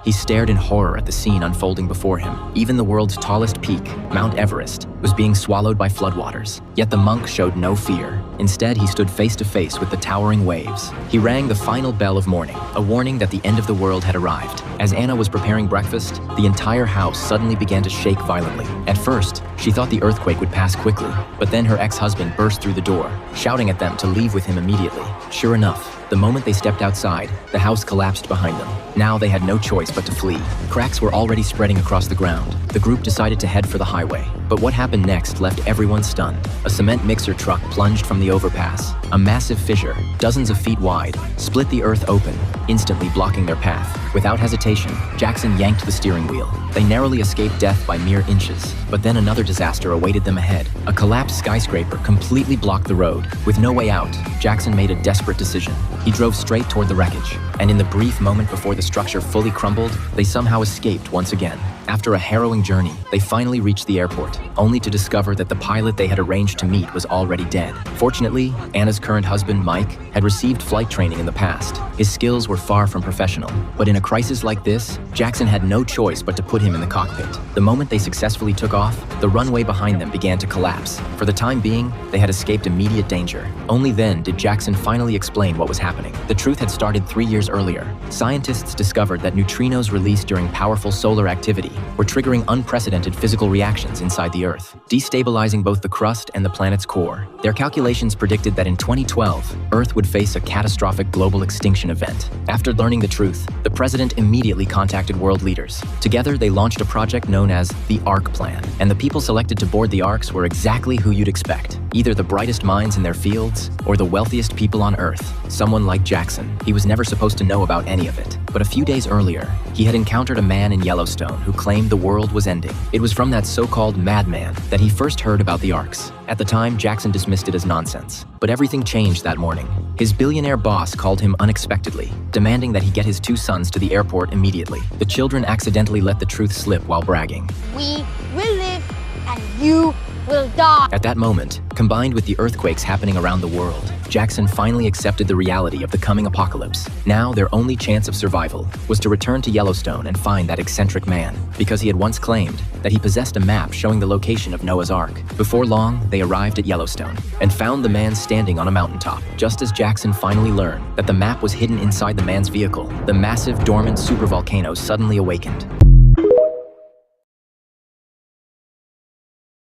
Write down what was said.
He stared in horror at the scene unfolding before him. Even the world's tallest peak, Mount Everest, was being swallowed by floodwaters. Yet the monk showed no fear. Instead, he stood face to face with the towering waves. He rang the final bell of morning, a warning that the end of the world had arrived. As Anna was preparing breakfast, the entire house suddenly began to shake violently. At first, she thought the earthquake would pass quickly, but then her ex-husband burst through the door, shouting at them to leave with him immediately. Sure enough, the moment they stepped outside, the house collapsed behind them. Now they had no choice but to flee. Cracks were already spreading across the ground. The group decided to head for the highway. But what happened next left everyone stunned. A cement mixer truck plunged from the overpass. A massive fissure, dozens of feet wide, split the earth open, instantly blocking their path. Without hesitation, Jackson yanked the steering wheel. They narrowly escaped death by mere inches. But then another disaster awaited them ahead. A collapsed skyscraper completely blocked the road. With no way out, Jackson made a desperate decision. He drove straight toward the wreckage, and in the brief moment before the structure fully crumbled, they somehow escaped once again. After a harrowing journey, they finally reached the airport, only to discover that the pilot they had arranged to meet was already dead. Fortunately, Anna's current husband, Mike, had received flight training in the past. His skills were far from professional, but in a crisis like this, Jackson had no choice but to put him in the cockpit. The moment they successfully took off, the runway behind them began to collapse. For the time being, they had escaped immediate danger. Only then did Jackson finally explain what was happening. The truth had started 3 years earlier. Scientists discovered that neutrinos released during powerful solar activity were triggering unprecedented physical reactions inside the Earth, destabilizing both the crust and the planet's core. Their calculations predicted that in 2012, Earth would face a catastrophic global extinction event. After learning the truth, the president immediately contacted world leaders. Together, they launched a project known as the ARC Plan, and the people selected to board the ARCs were exactly who you'd expect. Either the brightest minds in their fields, or the wealthiest people on Earth. Someone like Jackson. He was never supposed to know about any of it. But a few days earlier, he had encountered a man in Yellowstone who claimed the world was ending. It was from that so-called madman that he first heard about the ARCs. At the time, Jackson dismissed it as nonsense. But everything changed that morning. His billionaire boss called him unexpectedly, demanding that he get his 2 sons to the airport immediately. The children accidentally let the truth slip while bragging. We will live and you will die. At that moment, combined with the earthquakes happening around the world, Jackson finally accepted the reality of the coming apocalypse. Now, their only chance of survival was to return to Yellowstone and find that eccentric man, because he had once claimed that he possessed a map showing the location of Noah's Ark. Before long, they arrived at Yellowstone and found the man standing on a mountaintop. Just as Jackson finally learned that the map was hidden inside the man's vehicle, the massive dormant supervolcano suddenly awakened.